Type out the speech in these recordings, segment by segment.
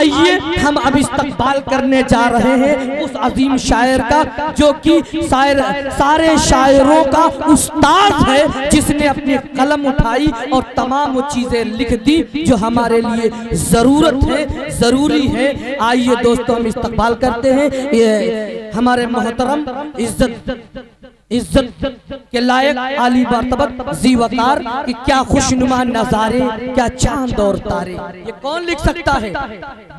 आइए हम अब इस्तकबाल करने जा रहे हैं उस अजीम शायर का, जो कि सारे शायरों का उस्ताद है, जिसने अपनी कलम उठाई और तमाम वो चीजें लिख दी जो हमारे लिए जरूरत है, जरूरी है। आइए दोस्तों हम इस्तकबाल करते हैं ये हमारे मोहतरम इज्जत के लायक आली मर्तबत ज़ीवकार कि क्या खुशनुमा नजारे, क्या चांद और तारे। ये कौन लिख सकता है?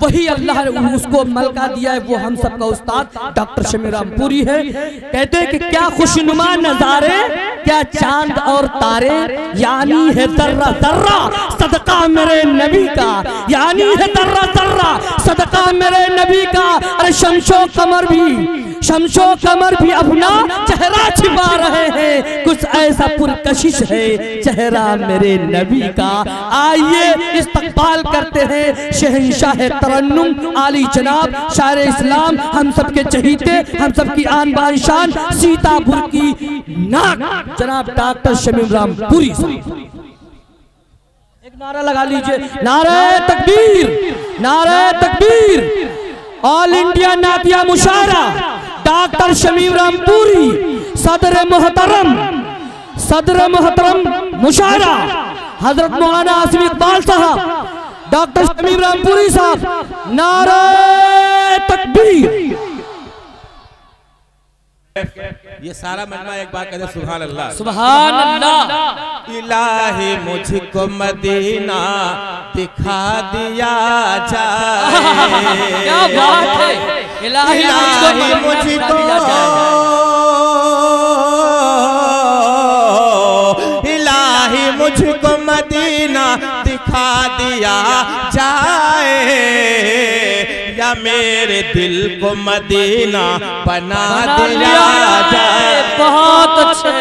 वही अल्लाह ने उसको मलका दिया है, वो हम सबका उस्ताद डॉक्टर शमीर रामपुरी है। कहते हैं कि क्या खुशनुमा नजारे, क्या चांद और तारे, यानी है जर्रा जर्रा सदका मेरे नबी का, यानी है जर्रा जर्रा सदका मेरे नबी का। अरे शमशो कमर भी अपना चेहरा छिपा रहे हैं, कुछ ऐसा पुरकशिश है चेहरा मेरे नबी का। आइए इस्तकबाल करते हैं शहंशाह तरन्नुम आली जनाब शायर इस्लाम, हम सबके चहीते, हम सबकी आन बान शान, सीतापुर की नाक जनाब डॉक्टर शमीर रामपुरी। एक नारा लगा लीजिए, नारे तकबीर, नारे तकबीर। ऑल इंडिया नातिया मुशायरा डॉक्टर शमीर रामपुरी, सदर मोहतरम मुशायरा हजरत मौलाना आसिम इकबाल साहब, डॉक्टर शमीर रामपुरी साहब, नारे तकबीर। ये सारा मजमा एक बार कहते सुभान अल्लाह, सुभान अल्लाह। इलाही मुझको मदीना दिखा दिया जाए, क्या बात है, इलाही मुझको इलाही मुझको मदीना दिखा दिया जाए, या मेरे दिल को मदीना बना दिया जाए। बहुत अच्छे।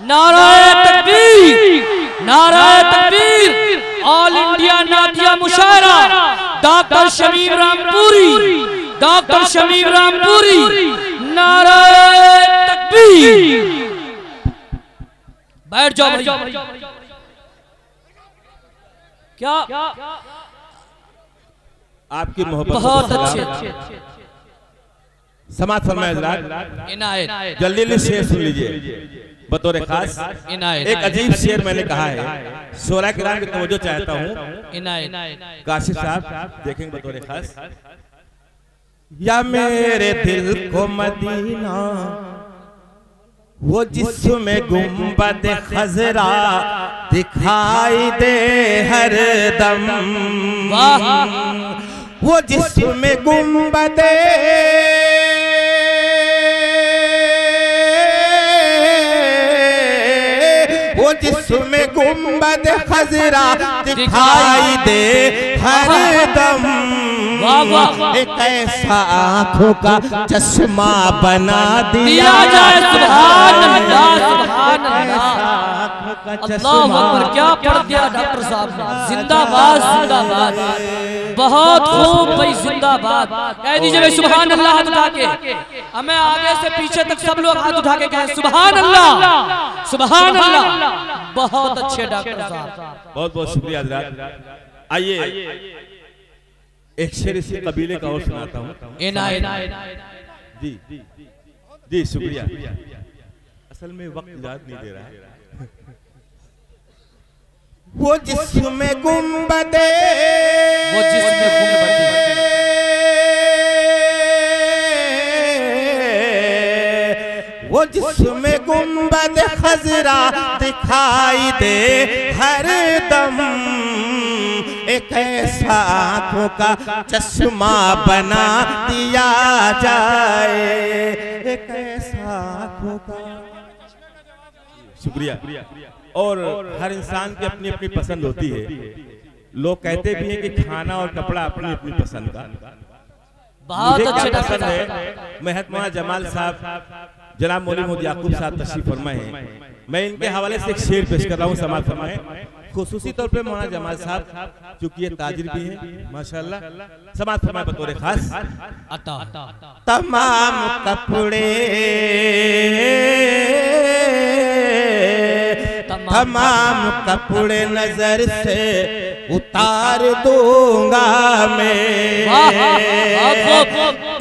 नाराए तकबीर, नाराए तकबीर। ऑल इंडिया नातिया मुशायरा डॉक्टर शमीर रामपुरी, डॉक्टर शमीर रामपुरी, नाराए तकबीर। बैठ जाओ भाई। क्या आपकी मोहब्बत बहुत अच्छे। समाज फरमाए हज़रात, इनायत जल्दी जल्दी शेर सुन लीजिए बतौर खास। एक अजीब शेर मैंने कहा है, शोरा किराम की तवज्जो चाहता हूँ, काशिफ साहब देखेंगे बतौर खास। या मेरे दिल को मदीना वो जिसमें गुंबद खजरा दिखाई दे हर दम, वो जिसमें गुंबद जिसमें गुंबद खजरा दिखाई दे हर दम, एक ऐसा आंखों का चश्मा बना दिया जाए। सुभान अल्लाह, सुभान अल्लाह, अल्लाह अकबर। क्या पढ़ दिया डॉक्टर साहब ने, जिंदाबाद जिंदाबाद, बहुत खूब भाई, जिंदाबाद। कह दीजिए भाई सुभान अल्लाह हाथ उठा के, हमें आगे से पीछे तक सब लोग हाथ उठा के कहें सुभान अल्लाह, सुभान अल्लाह। बहुत अच्छे डॉक्टर साहब, बहुत बहुत शुक्रिया हज़रात। आइए एक शेर इसी कबीले का और सुनाता हूँ। जी जी शुक्रिया। असल में वक्त याद नहीं दे रहा है। वो जिसमें गुंबदे, वो जिसमें गुंबदे, वो जिसमें गुंबद खजरा दिखाई दे हर दम, एक ऐसा आंखों का चश्मा बना दिया जाए, एक ऐसा आंखों का। शुक्रिया। और हर इंसान की अपनी अपनी पसंद होती है। लोग कहते भी हैं कि खाना और कपड़ा अपनी अपनी पसंद का। बहुत मुझे क्या अच्छे पसंद है, महतमा जमाल साहब जनाब मौलवी मोहम्मद याकूब साहब तशरीफ फरमाए हैं। मैं इनके हवाले से एक शेर पेश कर रहा हूँ, समाज फरमाए। खुसूसी तौर पे मौलाना जमाल साहब चूंकि ये ताजिर भी हैं माशाल्लाह, समाज फरमाए बतौर खास। तमाम कपड़े तमाम कपड़े नजर से उतार दूंगा मैं,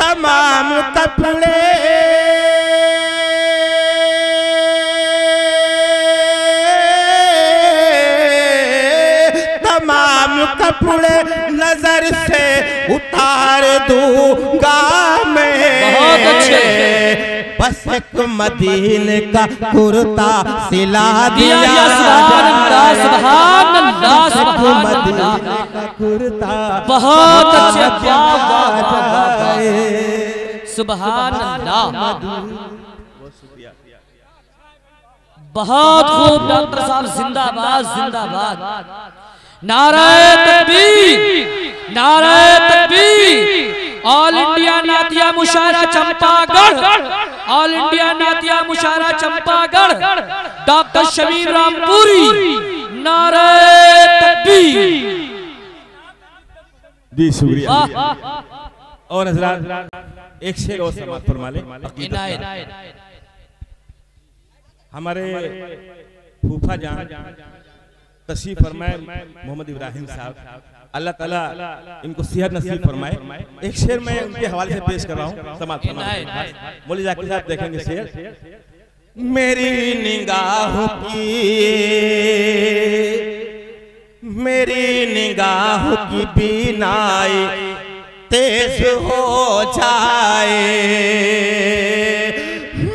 तमाम कपड़े कपड़े नजर से उतार दूंगा मैं। बहुत अच्छे। बस एक मदीने का कुर्ता सिला दिया मदीने का कुर्ता। बहुत अच्छे, सुभान अल्लाह। बहुत खूब डॉक्टर साहब, जिंदाबाद जिंदाबाद। नाराए तकबीर, नाराए तकबीर। ऑल इंडिया नातिया मुशायरा चंपागढ़, ऑल इंडिया नातिया मुशायरा चंपागढ़, डॉक्टर शमीम रामपुरी। नाराए तकबीर। जी शुक्रिया। और हजरात एक शेर और समाप्त फरमा लें। हमारे फूफा जान तशरीफ फरमाए मोहम्मद इब्राहिम साहब, अल्लाह ताला इनको सेहत नसीब फरमाए। एक शेर मैं उनके हवाले से पेश कर रहा हूँ, समाप्त फरमाए। मौलवी जाकिर साहब देखेंगे शेर। मेरी निगाहों की बीनाई तेज हो जाए,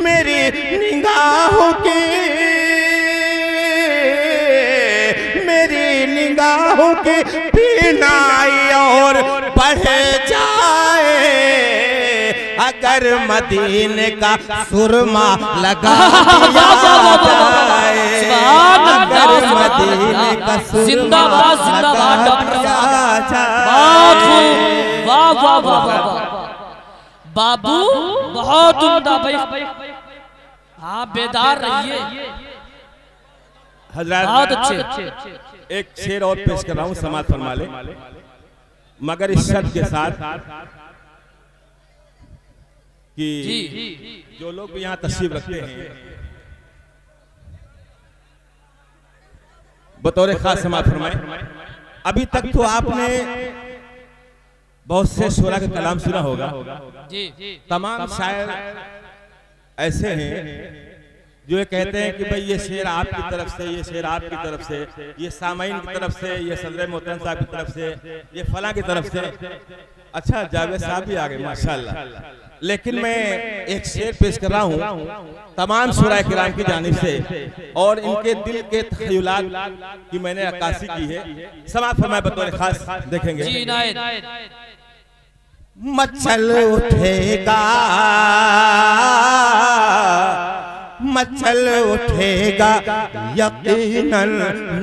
मेरी निगाहों की बीनाई और बढ़ जाए, अगर मदीने का सुरमा लगा दिया जाए, अगर मदीने का सुरमा लगा दिया जाए। वाह वाह वाह बाबू, बहुत उम्दा भाई। हाँ बेदार रहिए हजरत। बहुत अच्छे। एक शेर और पेश कर रहा हूँ, समाज फरमा ले, मगर इस शर्त के साथ कि जो लोग भी यहाँ तशरीफ रखते हैं बतौर खास समाज फरमाए। अभी तक तो आपने बहुत से शोरा का कलाम सुना होगा। तमाम शायर ऐसे हैं जो ये कहते हैं कि भाई ये शेर आपकी तरफ से, ये शेर आपकी तरफ से, ये सामाइन की तरफ से, ये सदर मोहतरम साहब की तरफ से, ये फला की तरफ से। अच्छा जावेद साहब भी आ गए माशाल्लाह। लेकिन मैं एक शेर पेश कर रहा हूँ तमाम शुरा किराम की जानिब से, और इनके दिल के तखय्युलात की मैंने अक्कासी की है। समाअत फरमाए बतौर खास, देखेंगे। मचल उठेगा, मचल उठेगा यकीनन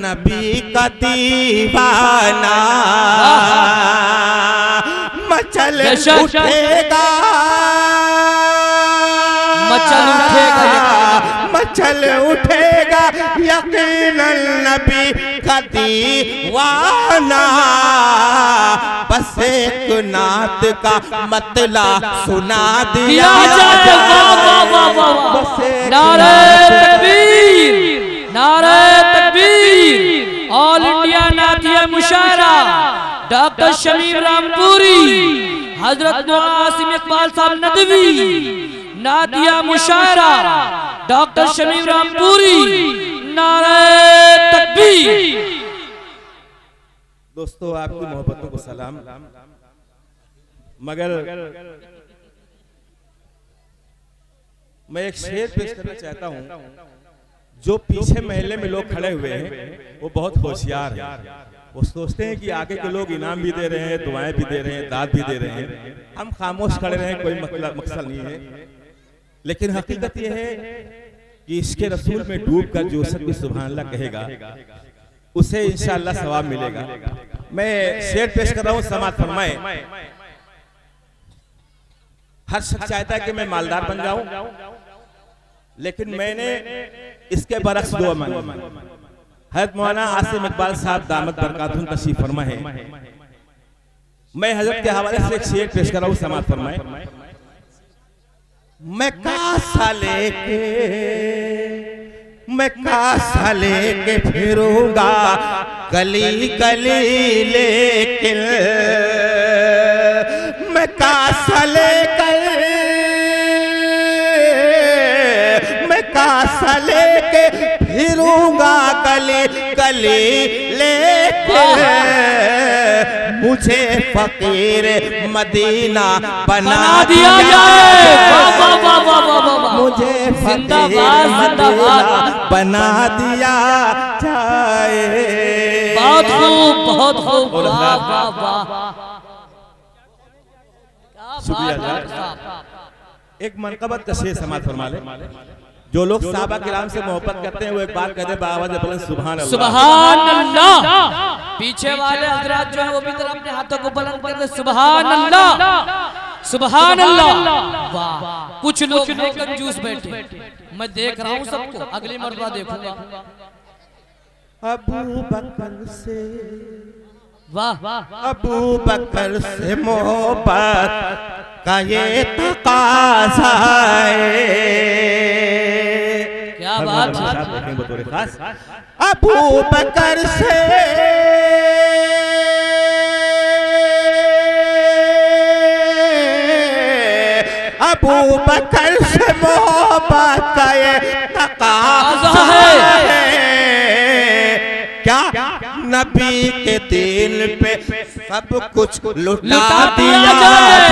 नबी का दीवाना, मचल उठेगा, मचल उठेगा, मचल उठेगा यकीनन नबी का दीवाना। बस एक नात का मतला सुना दिया जाए। नारे तकबीर, नारे तकबीर। ऑल इंडिया नातिया मुशायरा डॉक्टर शमीम रामपुरी, हजरत मौलाना आसिम इकबाल साहब नदवी। नातिया मुशायरा डॉक्टर शमीम रामपुरी। नारे तकबीर। दोस्तों आपकी मोहब्बतों को सलाम। मगर मैं एक शेर पेश करना चाहता हूं। जो पीछे महल्ले में लोग खड़े हुए हैं वो बहुत होशियार हैं। वो सोचते हैं कि आगे के लोग इनाम भी दे रहे हैं, दुआएं भी दे रहे हैं, दाद भी दे रहे हैं, हम खामोश खड़े रहे, कोई मकसद नहीं है। लेकिन हकीकत यह है कि इसके रसूल में डूब कर जो शख्स भी सुभान अल्लाह कहेगा उसे इंशाअल्लाह सवाब मिलेगा। मैं शेर पेश कर रहा हूँ, समाअत फरमाए। हर शख्स चाहता है कि मैं मालदार बन जाऊं, लेकिन मैंने इसके बरक्स दुआ मांगी। हज़रत मौलाना आसिम इकबाल साहब दामत बरकातुहुम तशरीफ फरमा है। मैं हजरत के हवाले से एक शेर पेश कर रहा हूँ, समाअत फरमाए। मैं कासा लेके फिरूंगा गली गली, लेकिन मैं कासा लेके फिरूंगा गली गली, लेकिन मुझे फकीर मदीना बना दिया जाए। मुझे फकीर मदीना बना दिया जाए। बहुत खूब, बहुत खूब, वाह वाह वाह, शुक्रिया। एक मनकबत का शेर समाअत फरमा ले। जो लोग सहाबा किराम से मोहब्बत करते हैं वो एक बात कहते हैं बाआवाज़ बुलंद, सुभान अल्लाह, सुभान अल्लाह। पीछे वाले हजरात जो है वो भी अपने हाथों को बुलंद कर दे, सुभान अल्लाह, सुभान अल्लाह। वाह, कुछ लोग कंजूस बैठे, मैं देख रहा हूँ सबको, अगली मर्तबा देखूंगा। अबू बकर से, वाह, अबू बकर से मोहब्बत का ये तकाज़ा है। क्या बात है, बतौर खास अबू बकर से मोहब्बत का ये तकाज़ा है। क्या नबी के दिन पे सब कुछ लुटा दिया जाए।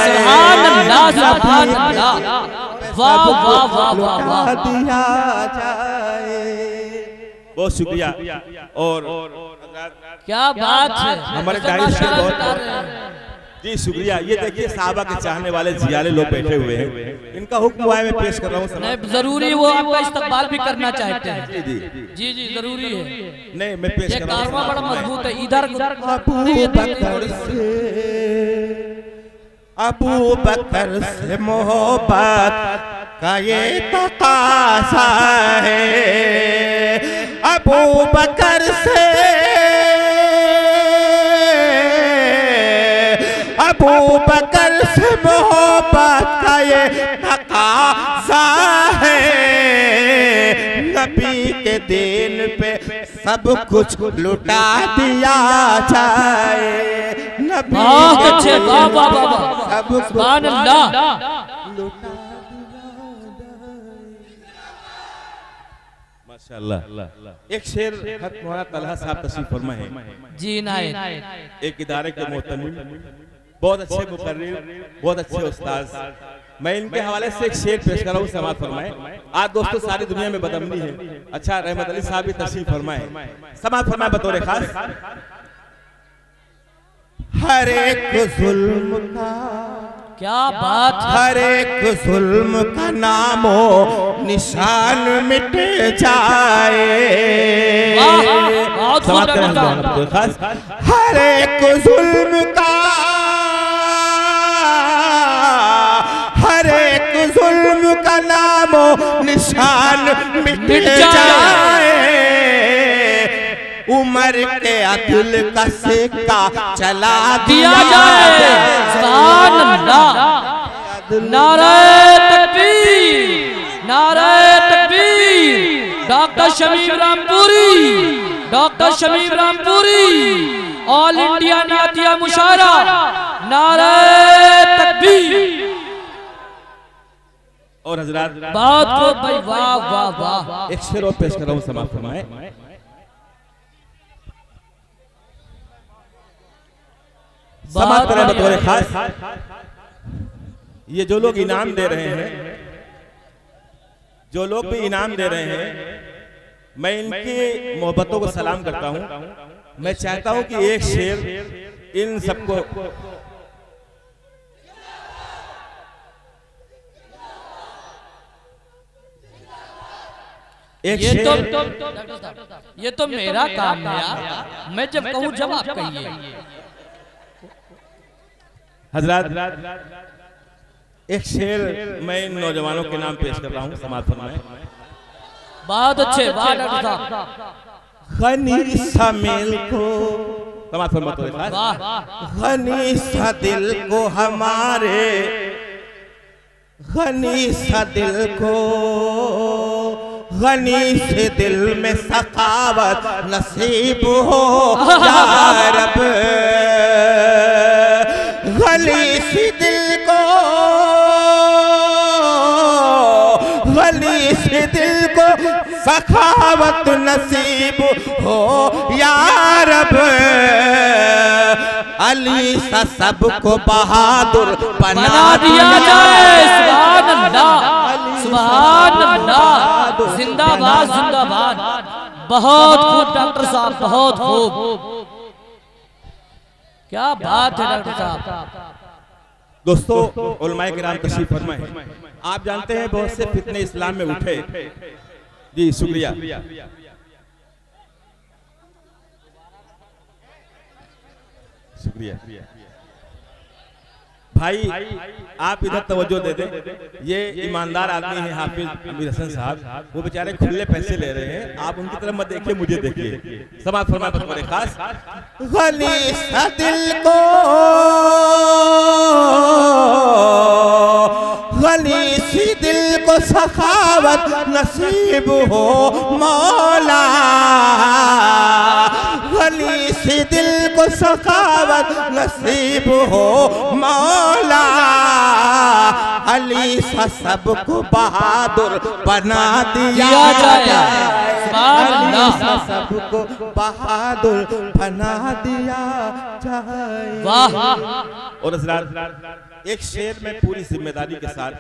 सुभान अल्लाह, सुभान अल्लाह, वाह वाह वाह वाह, दिया जाए। बहुत शुक्रिया। और क्या बात है, हमारे डायरी से बहुत जी शुक्रिया। ये देखिए साहबा के चाहने वाले जियाले लोग बैठे हुए हैं, इनका हुक्म हुआ है मैं पेश कर रहा हूँ। जरूरी वो आपका इस्तकबाल भी करना चाहते हैं। जी जी जी जी, जरूरी है। नहीं मैं पेश कर रहा हूँ, बड़ा मजबूत है। इधर अबू बकर से मोहब्बत का ये तकाज़ा है। अबू बकर से मोहब्बत का ये तकाज़ा है। नबी के दिन पे सब कुछ लुटा दिया जाए। नबी बहुत अच्छे, वाह वाह वाह, सब सुभान अल्लाह। लुटा माशाअल्लाह। एक शेर हज़रत मौलाना तलहा साहब तशरीफ फरमा है। जी नायत, एक इदारे के मोहतमिम, बहुत अच्छे मुकर्रिर, बहुत अच्छे उस्ताद। मैं इनके हवाले से एक शेर पेश कर रहा हूँ, समाअत फरमाए। आज दोस्तों सारी दुनिया में बदअमनी है। अच्छा रहमत अली साहब भी तशरीफ फरमाए, समाअत फरमाए बतौर खास। हर एक जुल्म का, क्या बात है, हर एक जुल्म का नामो निशान मिट जाए। हर एक जुल्म का, हर एक जुल्म का नामो निशान मिट जाए। उमर के अदल का सिक्का चला दिया जाए। सुभान अल्लाह, नारे तकबीर, नारे तकबीर। डॉक्टर शमीम रामपुरी, डॉक्टर शमीम रामपुरी, ऑल इंडिया नातिया मुशायरा, नारे तकबीर। और हजरात बात को भाई, वाह वाह वाह। एक शेर और पेश कर रहा हूँ, समाअत फरमाए। समाअत करें बतौर खास। ये जो लोग इनाम दे रहे हैं, जो लोग भी इनाम दे रहे हैं, मैं इनकी मोहब्बतों को सलाम करता हूं। मैं चाहता हूं कि एक शेर इन सबको, एक ये तो मेरा काम है यार, मैं जब कहूं जवाब कहिए। हजरात एक शेर मैं इन नौजवानों के नाम पेश कर रहा हूँ समाज फरमाए। बहुत अच्छे, बहुत डॉक्टर साहब। गनी सा मेल को समाज फरमाते हैं, गनी सा दिल को हमारे, गनी सा दिल को, गनी से दिल में सखावत नसीब हो या रब, गली सी दिल को, गली से दिल को सखावत नसीब हो या रब, अली सा सबको बहादुर बना दिया जाए। सुभान अल्लाह, सुभान अल्लाह, जिंदाबाद जिंदाबाद। बहुत खूब डॉक्टर साहब, बहुत खूब, क्या बात है डॉक्टर साहब। दोस्तों उलमाए किराम तशरीफ फरमाए। आप जानते हैं बहुत से फितने इस्लाम में उठे। जी शुक्रिया। शुक्रिया भाई, आप इधर तवज्जो दे दें। ये ईमानदार आदमी है हाफिज अमीर हसन साहब, वो बेचारे खुले पैसे ले रहे हैं। आप उनकी तरफ मत देखिए, मुझे देखिए। समाज फरमाए बतौर खास, गली सा दिल को, गली सी दिल को सखावत नसीब हो मौला, गली सी दिल को सखावत नसीब हो मौला, अली सा सबको बहादुर बना दिया जाए, अली सा सबको बहादुर बना दिया जाए। वाह। और एक शेर में पूरी जिम्मेदारी के साथ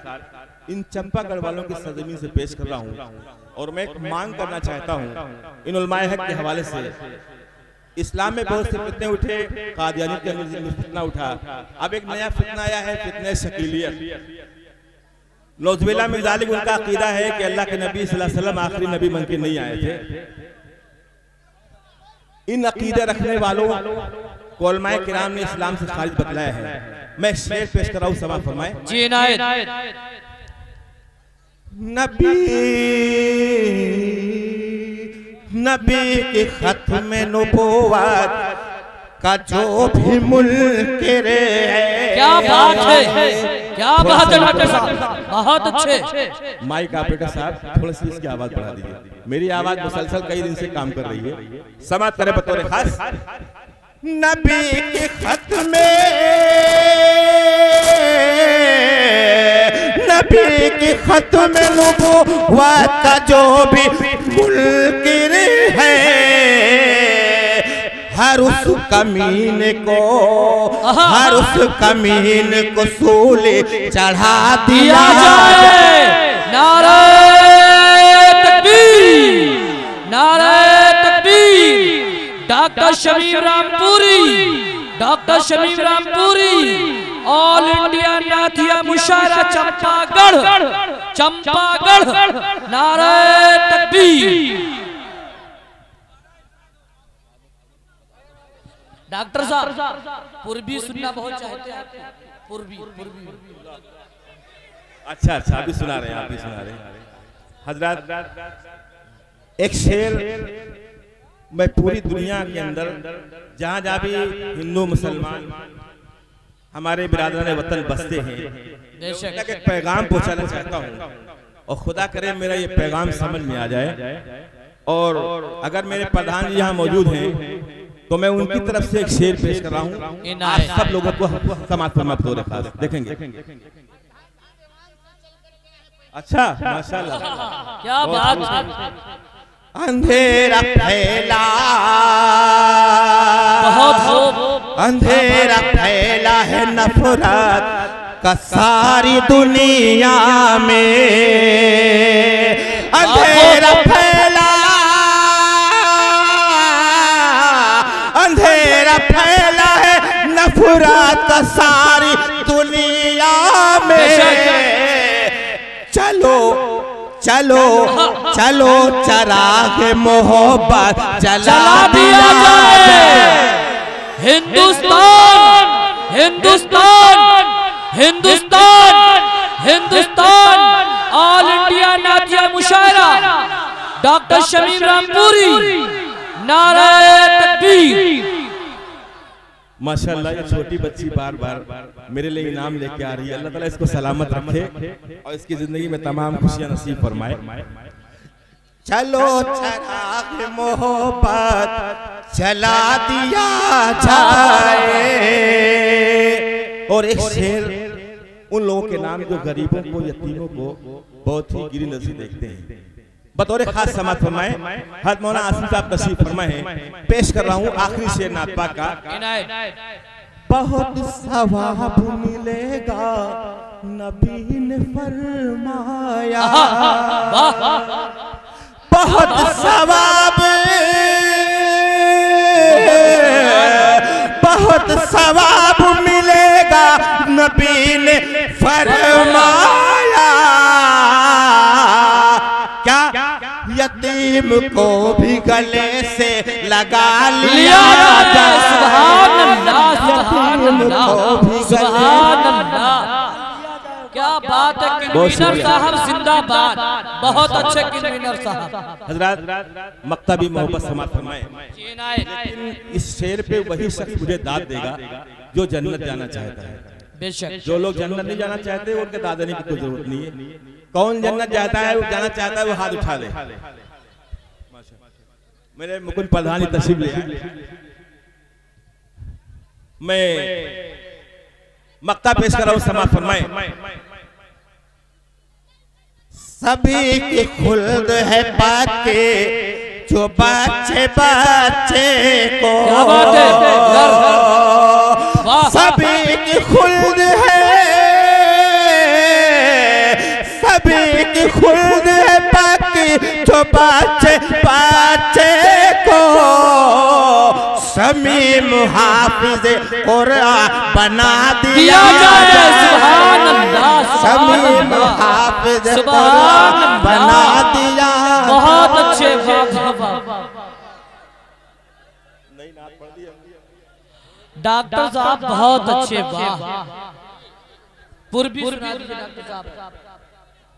इन चंपागढ़ वालों की सरजमीन से पेश कर रहा हूँ, और मैं एक मांग करना चाहता हूँ इन उलमाए हक के हवाले से। इस्लाम में बहुत से फितने उठे, कादियानियत का फितना उठा, अब एक नया फितना आया है, फितने शकीलियत। नौजुबिल्लाह मिन ज़ालिक, उनका अकीदा है कि अल्लाह के नबी सल्लल्लाहु अलैहि वसल्लम आखिरी नबी बन के नहीं आए थे। इन अकीदे रखने वालों को उलमाए किराम ने इस्लाम से खारिज बतलाया है। मैं शेर पेश कर रहा हूँ, समाज फरमाए। जी इनायत। नबी नबी के खत में नबूवत का जो भी मुनकिर है। क्या बात है, क्या बात है डॉक्टर साहब, बहुत अच्छे। माइक ऑपरेटर साहब थोड़ी सी इसकी आवाज बढ़ा दीजिए, मेरी आवाज मुसलसल कई दिन से काम कर रही है। समाज करे बतौर खास, नबी के खत में, नबी के खत में नबूवत का जो भी मुनकिर है, हर उस कमीने को, हर उस कमीने को सूली चढ़ा दिया जाए। नारे तकबीर, नारे तकबीर। डॉक्टर शमीम रामपुरी, डॉक्टर शमीम रामपुरी, ऑल इंडिया नाथिया मुशायरा चंपागढ़, चंपागढ़। नारे तकबीर। डॉक्टर साहब पूर्वी सुनना बहुत चाहते हैं, पूर्वी। अच्छा अच्छा, अभी सुना रहे हैं, आप भी सुना रहे हैं। हजरत एक शेर मैं पूरी दुनिया के अंदर जहाँ जहाँ भी हिंदू मुसलमान हमारे बिरादरान वतन बसते हैं, एक पैगाम पहुँचाना चाहता हूँ, और खुदा करे मेरा ये पैगाम समझ में आ जाए। और अगर मेरे प्रधान जी यहाँ मौजूद हैं तो मैं उनकी तरफ से एक शेर पेश कर रहा हूँ, आप सब लोगों को समाज पर देखेंगे। अच्छा माशाल्लाह, क्या बात है। अंधेरा फैला, अंधेरा फैला है नफरत का सारी दुनिया में, अंधेरा फैला, अंधेरा फैला है नफरत का सारी दुनिया में। चलो चलो चलो चराग मोहब्बत जला दिया जाए। हिंदुस्तान, हिंदुस्तान, हिंदुस्तान हिंदुस्तान ऑल इंडिया नातिया मुशायरा डॉक्टर शमीम रामपुरी, नारे तकबीर। माशाल्लाह, ये छोटी बच्ची बार बार मेरे लिए इनाम लेके आ रही है। अल्लाह ताला इसको सलामत रखे और इसकी जिंदगी में तमाम खुशियां नसीब फरमाए। चलो चराग मोहब्बत जला दिया जाए। और एक शेर उन लोगों के नाम जो गरीबों को, यतीमों को बहुत ही गिरी नजर देखते हैं, बतौर खास समात फरमाए। हज़रत मौलाना आसिम साहब तशरीफ फरमाए। पेश कर रहा हूँ आखिरी शेर नात पाक का। बहुत सवाब मिलेगा नबी ने फरमाया, बहुत सवाब, बहुत सवाब मिलेगा नबी ने फरमाया। क्या यतीम को भी गले से लगा लिया जाए। सुभान अल्लाह, सुभान अल्लाह, सुभान अल्लाह। क्या बात है, कन्वीनर साहब जिंदाबाद। बहुत अच्छे कन्वीनर साहब। हजरत मक्तबी मोहब्बत समात फरमाए। लेकिन इस शेर पे वही शख्स मुझे दाद देगा जो जन्नत जाना चाहता है। बेशक जो लोग जन्नत नहीं जाना चाहते उनके दाद देने की कोई जरूरत नहीं है। कौन जन्नत जाता है, वो जाना चाहता है, वो हाथ उठा दे। मेरे मुकुंद प्रधान तशरीफ ले आए। मैं मक्ता पेश कर रहा हूं, समात फरमाए। सभी की खुल्द है पाके जो बच्चे बच्चे को, सभी की खुल्द है, सभी की खुल्द है पाके जो बच्चे बच्चे को। शमीम हाफिज कुरान बना दिया जाए। सुभान अल्लाह, शमीम हाफिज कुरान बना दिया। बहुत अच्छे डॉक्टर साहब, बहुत अच्छे। वाह, पूर्वी सुना दीजिए डॉक्टर साहब।